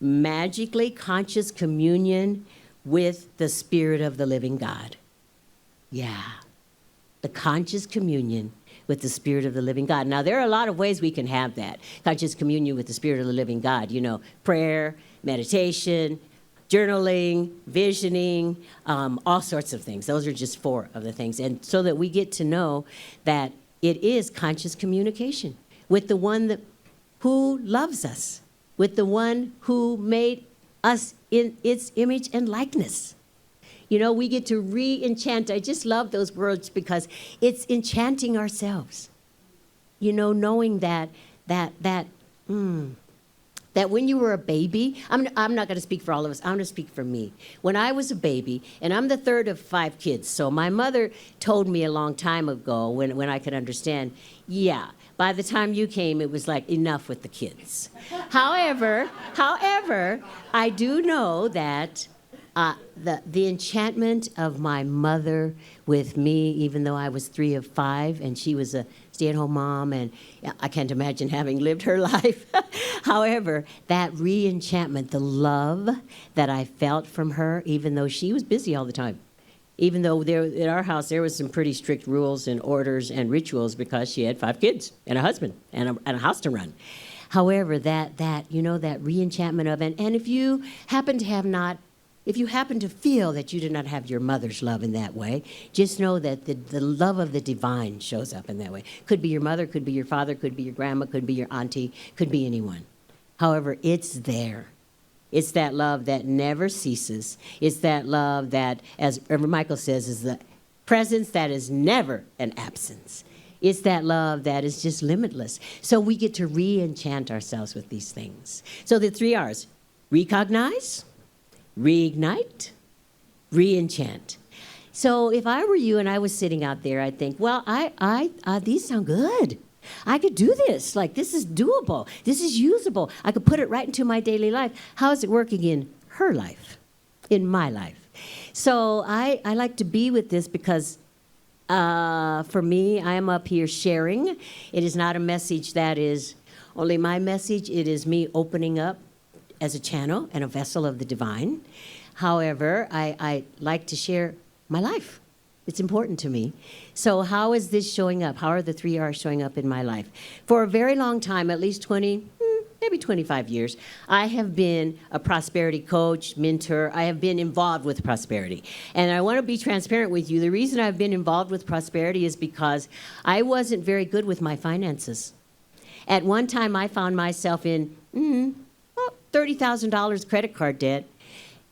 magically conscious communion with the Spirit of the living God. Yeah. The conscious communion with the Spirit of the living God. Now, there are a lot of ways we can have that. Conscious communion with the Spirit of the living God. Prayer, meditation, journaling, visioning, all sorts of things. Those are just 4 of the things. And so that we get to know that it is conscious communication with the one who loves us, with the one who made us in its image and likeness. We get to re-enchant. I just love those words because it's enchanting ourselves. Knowing that when you were a baby, I'm not going to speak for all of us. I'm going to speak for me. When I was a baby, and I'm the third of 5 kids, so my mother told me a long time ago when I could understand, by the time you came, it was like enough with the kids. However, I do know that the enchantment of my mother with me, even though I was 3 of 5, and she was a stay-at-home mom, and I can't imagine having lived her life. However, that re-enchantment, the love that I felt from her, even though she was busy all the time, even though in our house there was some pretty strict rules and orders and rituals because she had 5 kids and a husband and a house to run. However, that re-enchantment of it, and if you happen to feel that you do not have your mother's love in that way, just know that the love of the divine shows up in that way. Could be your mother, could be your father, could be your grandma, could be your auntie, could be anyone. However, it's there. It's that love that never ceases. It's that love that, as Reverend Michael says, is the presence that is never an absence. It's that love that is just limitless. So we get to re-enchant ourselves with these things. So the 3 R's: recognize, reignite, re-enchant. So if I were you and I was sitting out there, I'd think, well, these sound good. I could do this. Like, this is doable. This is usable. I could put it right into my daily life. How is it working in her life, in my life? So I like to be with this because for me, I am up here sharing. It is not a message that is only my message. It is me opening up as a channel and a vessel of the divine. However, I like to share my life. It's important to me. So how is this showing up? How are the 3 R's showing up in my life? For a very long time, at least 20, maybe 25 years, I have been a prosperity coach, mentor. I have been involved with prosperity. And I want to be transparent with you. The reason I've been involved with prosperity is because I wasn't very good with my finances. At one time, I found myself in $30,000 credit card debt.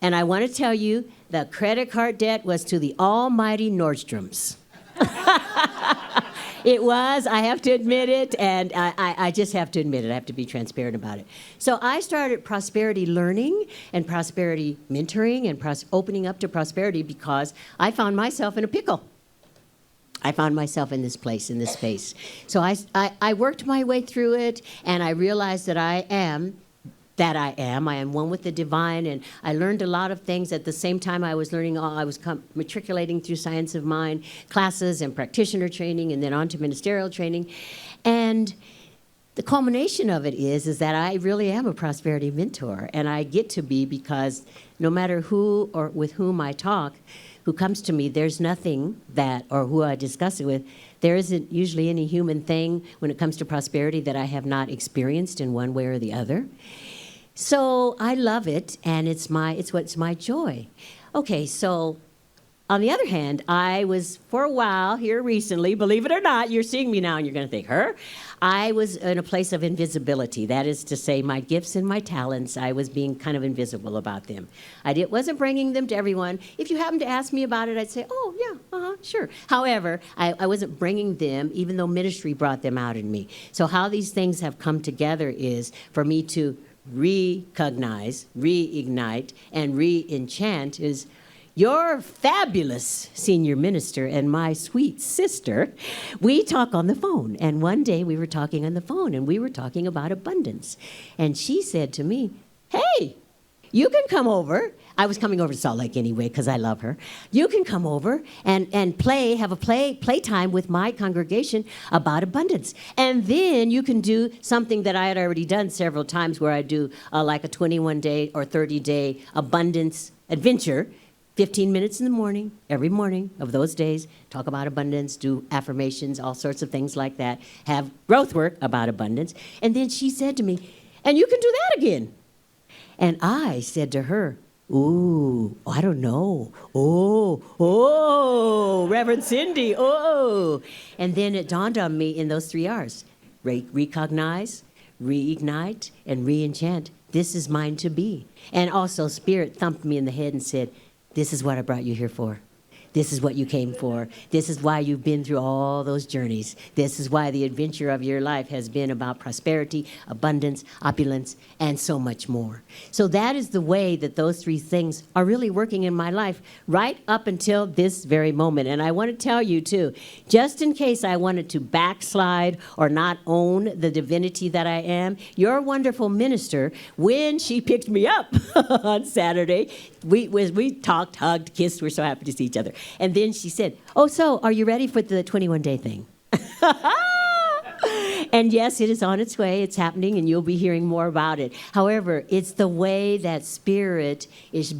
And I want to tell you, the credit card debt was to the almighty Nordstrom's. It was, I have to admit it, and I just have to admit it. I have to be transparent about it. So I started prosperity learning and prosperity mentoring and opening up to prosperity because I found myself in a pickle. I found myself in this place, in this space. So I worked my way through it, and I realized that I am one with the divine, and I learned a lot of things. At the same time I was learning, I was matriculating through Science of Mind classes and practitioner training, and then on to ministerial training. And the culmination of it is that I really am a prosperity mentor, and I get to be because no matter who or with whom I talk, who comes to me, there's nothing that, or who I discuss it with, there isn't usually any human thing when it comes to prosperity that I have not experienced in one way or the other. So I love it, and it's what's my joy. Okay, so on the other hand, I was for a while here recently, believe it or not, you're seeing me now and you're going to think, her? I was in a place of invisibility. That is to say, my gifts and my talents, I was being kind of invisible about them. Wasn't bringing them to everyone. If you happened to ask me about it, I'd say, oh, yeah, sure. However, I wasn't bringing them, even though ministry brought them out in me. So how these things have come together is for me to recognize, reignite, and re-enchant is your fabulous senior minister and my sweet sister, we talk on the phone. And one day we were talking on the phone, and we were talking about abundance. And she said to me, hey, you can come over. I was coming over to Salt Lake anyway because I love her. You can come over and have a playtime with my congregation about abundance. And then you can do something that I had already done several times where I do like a 21-day or 30-day abundance adventure. 15 minutes in the morning, every morning of those days, talk about abundance, do affirmations, all sorts of things like that, have growth work about abundance. And then she said to me, and you can do that again. And I said to her, ooh, I don't know. Oh, Reverend Cindy, oh. And then it dawned on me in those 3 R's, recognize, reignite, and re-enchant. This is mine to be. And also Spirit thumped me in the head and said, this is what I brought you here for. This is what you came for. This is why you've been through all those journeys. This is why the adventure of your life has been about prosperity, abundance, opulence, and so much more. So that is the way that those 3 things are really working in my life right up until this very moment. And I want to tell you, too, just in case I wanted to backslide or not own the divinity that I am, your wonderful minister, when she picked me up on Saturday, we talked, hugged, kissed. We're so happy to see each other. And then she said, oh, so are you ready for the 21-day thing? And yes, it is on its way. It's happening, and you'll be hearing more about it. However, it's the way that Spirit is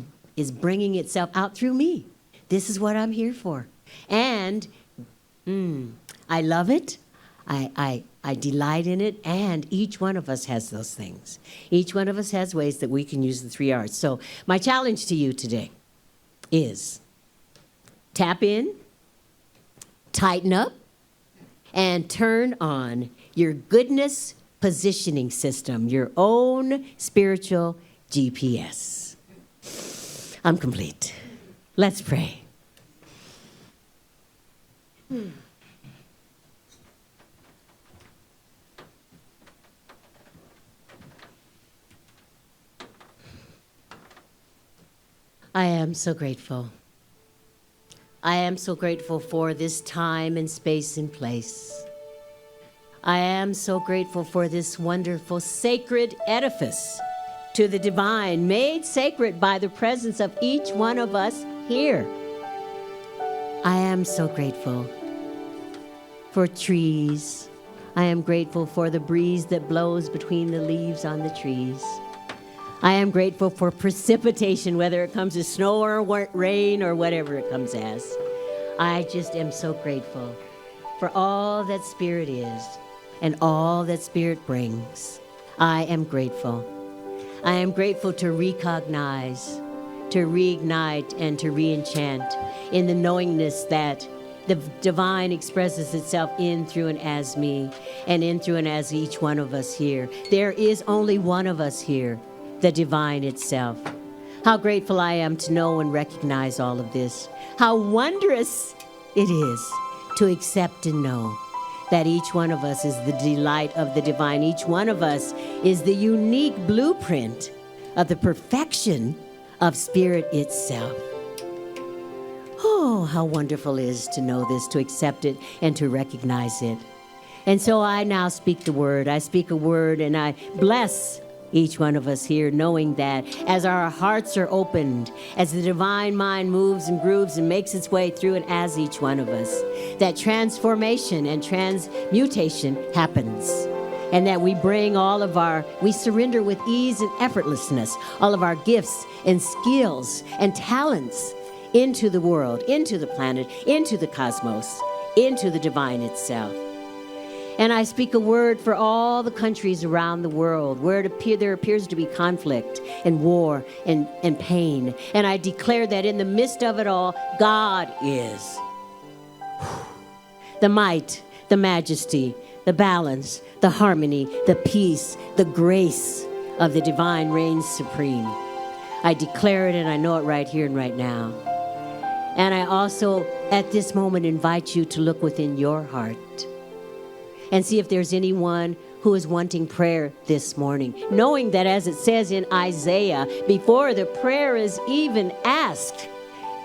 bringing itself out through me. This is what I'm here for. And I love it. I delight in it, and each one of us has those things. Each one of us has ways that we can use the 3 R's. So my challenge to you today is tap in, tighten up, and turn on your goodness positioning system, your own spiritual GPS. I'm complete. Let's pray. I am so grateful. I am so grateful for this time and space and place. I am so grateful for this wonderful sacred edifice to the divine, made sacred by the presence of each one of us here. I am so grateful for trees. I am grateful for the breeze that blows between the leaves on the trees. I am grateful for precipitation, whether it comes as snow or rain or whatever it comes as. I just am so grateful for all that Spirit is and all that Spirit brings. I am grateful. I am grateful to recognize, to reignite, and to re-enchant in the knowingness that the divine expresses itself in, through, and as me, and in, through, and as each one of us here. There is only one of us here, the divine itself. How grateful I am to know and recognize all of this. How wondrous it is to accept and know that each one of us is the delight of the divine. Each one of us is the unique blueprint of the perfection of Spirit itself. Oh, how wonderful it is to know this, to accept it, and to recognize it. And so I now speak the word. I speak a word, and I bless each one of us here, knowing that as our hearts are opened, as the divine mind moves and grooves and makes its way through and as each one of us, that transformation and transmutation happens. And that we bring we surrender with ease and effortlessness all of our gifts and skills and talents into the world, into the planet, into the cosmos, into the divine itself. And I speak a word for all the countries around the world where there appears to be conflict and war and pain. And I declare that in the midst of it all, God is. The might, the majesty, the balance, the harmony, the peace, the grace of the divine reigns supreme. I declare it and I know it right here and right now. And I also, at this moment, invite you to look within your heart and see if there's anyone who is wanting prayer this morning, knowing that as it says in Isaiah, before the prayer is even asked,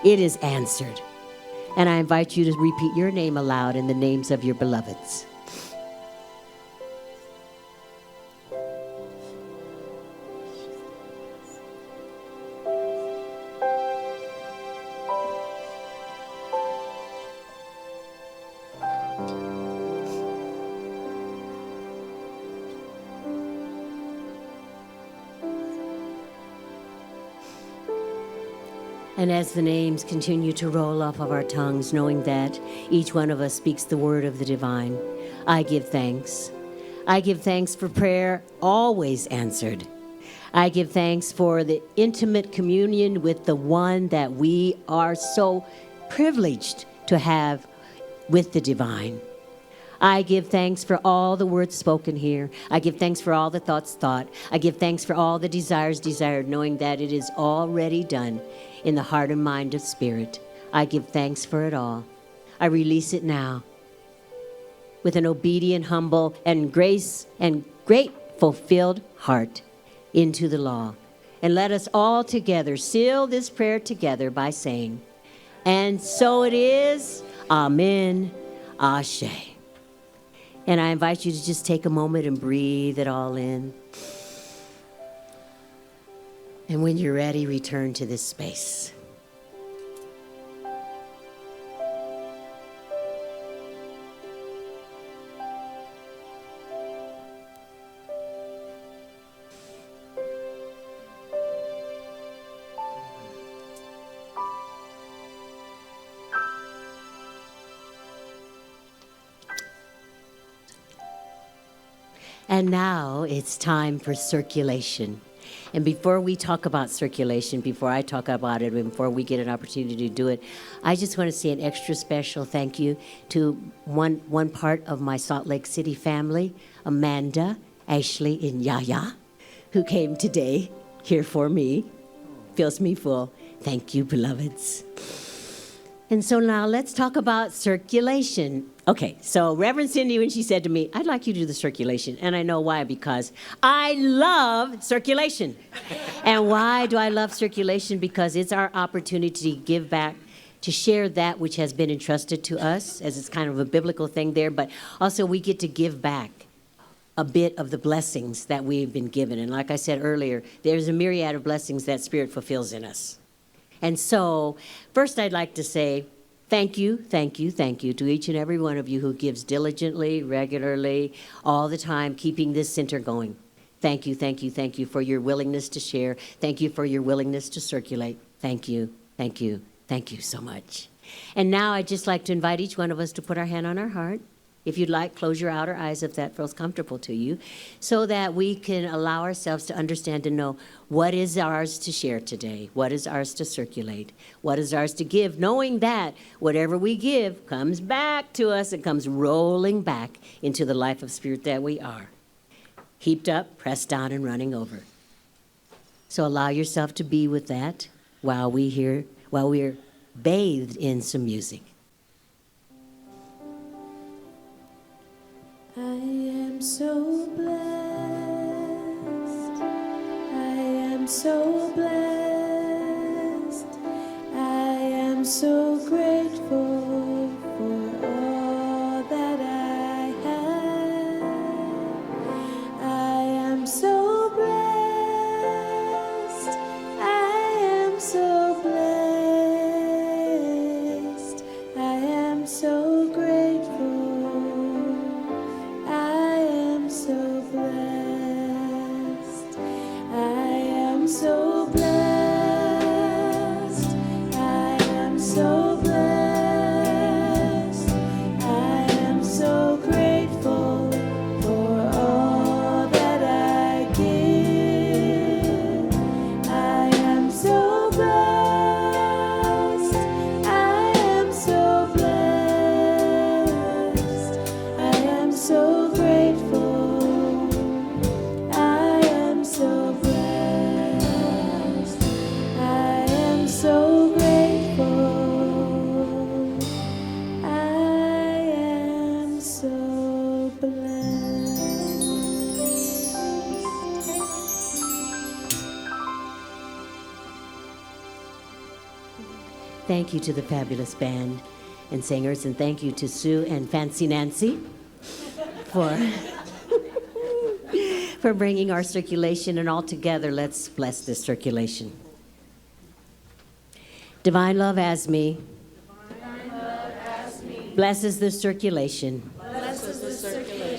it is answered. And I invite you to repeat your name aloud in the names of your beloveds. And as the names continue to roll off of our tongues, knowing that each one of us speaks the word of the divine, I give thanks. I give thanks for prayer always answered. I give thanks for the intimate communion with the one that we are so privileged to have with the divine. I give thanks for all the words spoken here. I give thanks for all the thoughts thought. I give thanks for all the desires desired, knowing that it is already done in the heart and mind of spirit. I give thanks for it all. I release it now with an obedient, humble, and grace and great fulfilled heart into the law. And let us all together seal this prayer together by saying, and so it is, Amen, Ashe. And I invite you to just take a moment and breathe it all in. And when you're ready, return to this space. And now it's time for circulation. And before we talk about circulation, before I talk about it, and before we get an opportunity to do it, I just want to say an extra special thank you to one part of my Salt Lake City family, Amanda, Ashley, and Yaya, who came today here for me. Fills me full. Thank you, beloveds. And so now let's talk about circulation. Okay, so Reverend Cindy, when she said to me, I'd like you to do the circulation. And I know why, because I love circulation. And why do I love circulation? Because it's our opportunity to give back, to share that which has been entrusted to us, as it's kind of a biblical thing there, but also we get to give back a bit of the blessings that we've been given. And like I said earlier, there's a myriad of blessings that Spirit fulfills in us. And so, first I'd like to say thank you to each and every one of you who gives diligently, regularly, all the time, keeping this center going. Thank you for your willingness to share. Thank you for your willingness to circulate. Thank you so much. And now I'd just like to invite each one of us to put our hand on our heart. If you'd like, close your outer eyes if that feels comfortable to you, so that we can allow ourselves to understand and know what is ours to share today, what is ours to circulate, what is ours to give, knowing that whatever we give comes back to us. It comes rolling back into the life of spirit that we are, heaped up, pressed down, and running over. So allow yourself to be with that while we're bathed in some music. I am so blessed. I am so blessed. I am so grateful for all that I have. I am so blessed. I am so blessed. I am so grateful. So blessed, I am so thank you to the fabulous band and singers, and thank you to Sue and Fancy Nancy for for bringing our circulation, and all together, let's bless this circulation. Divine love as me blesses the circulation.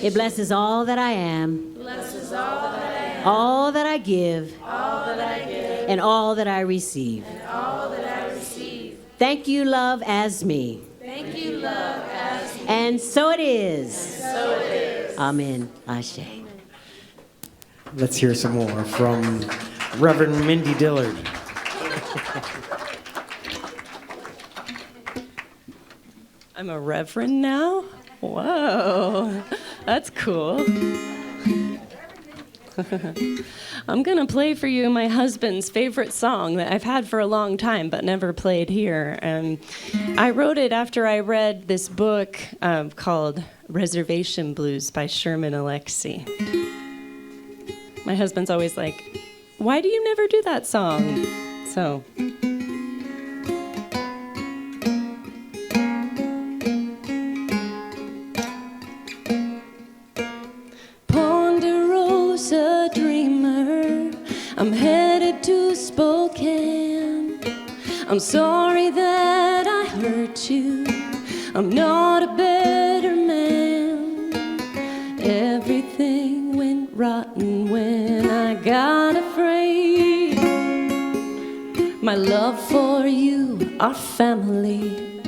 It blesses all that I am, all that I give, and all that I receive. Thank you, love, as me. And so it is. Amen. Ashe. Let's hear some more from Reverend Mindy Dillard. I'm a reverend now? Whoa, that's cool. I'm going to play for you my husband's favorite song that I've had for a long time but never played here. I wrote it after I read this book called Reservation Blues by Sherman Alexie. My husband's always like, why do you never do that song? So... Ponderosa dreamer, I'm headed to Spokane. I'm sorry that I hurt you. I'm not a better man. Everything went rotten when I got afraid. My love for you, our family,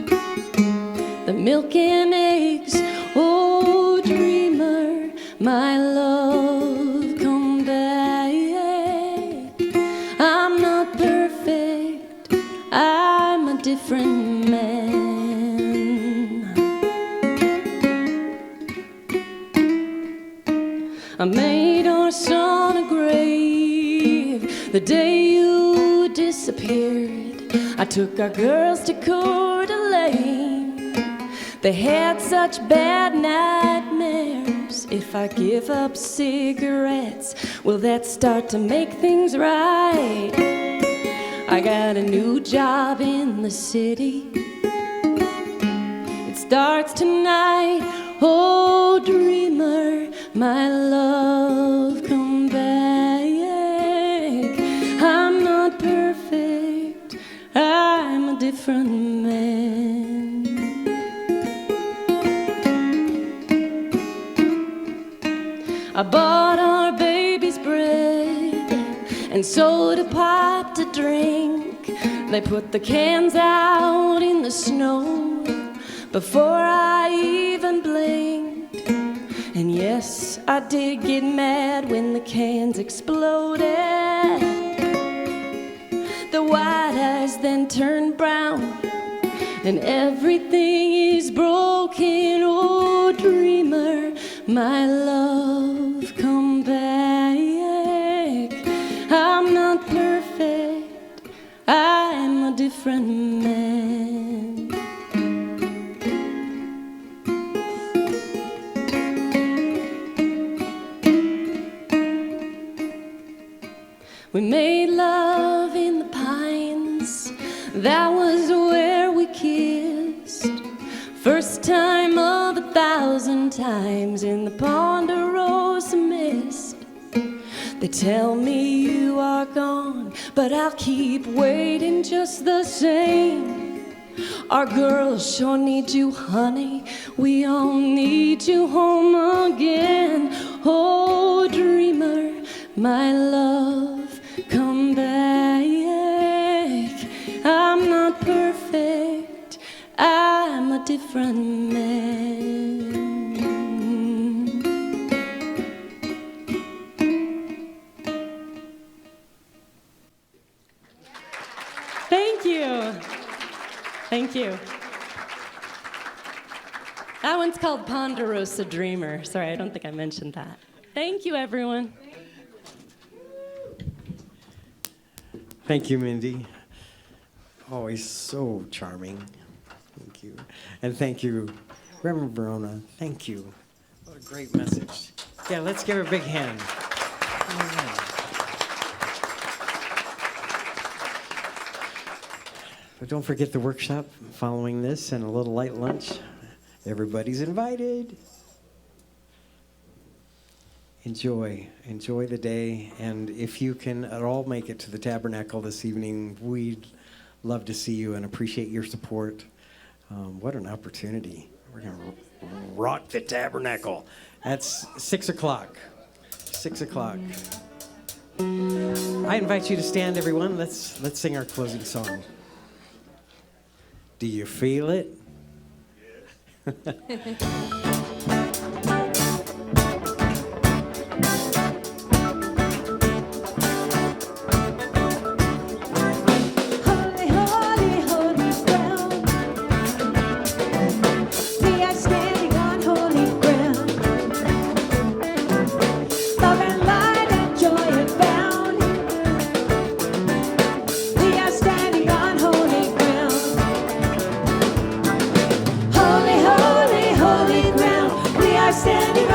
the milk and eggs. Oh, dreamer, my love, come back. I'm not perfect, I'm a different man. I made our son a grave the day you disappeared. I took our girls to Coeur d'Alene. They had such bad nightmares. If I give up cigarettes, will that start to make things right? I got a new job in the city. It starts tonight. Oh, dreamer, my love, come back. I'm not perfect, I'm a different man. I bought our baby's bread and soda pop to drink. They put the cans out in the snow before I even blinked. And yes, I did get mad when the cans exploded. The white eyes then turned brown and everything is broken. Oh, dreamer, my love, come back. I'm not perfect, I'm a different man. We made love in the pines, that was where we kissed. First time of 1,000 times in the Ponderosa mist. They tell me you are gone, but I'll keep waiting just the same. Our girls sure need you, honey, we all need you home again. Oh, dreamer, my love, come back. I'm not perfect, I'm a different man. Thank you. Thank you. That one's called Ponderosa Dreamer. Sorry, I don't think I mentioned that. Thank you, everyone. Thank you, Mindy. Always so charming. Thank you. And thank you, Rev Verona. Thank you. What a great message. Yeah, let's give her a big hand. Yeah. But don't forget the workshop following this and a little light lunch. Everybody's invited. Enjoy the day. And if you can at all make it to the Tabernacle this evening, we'd love to see you and appreciate your support. What an opportunity. We're going to rock the Tabernacle. That's 6 o'clock. 6 o'clock. I invite you to stand, everyone. Let's sing our closing song. Do you feel it? Holy, holy, holy ground. We are standing on holy ground. Love and light and joy abound. We are standing on holy ground. Holy, holy, holy ground. We are standing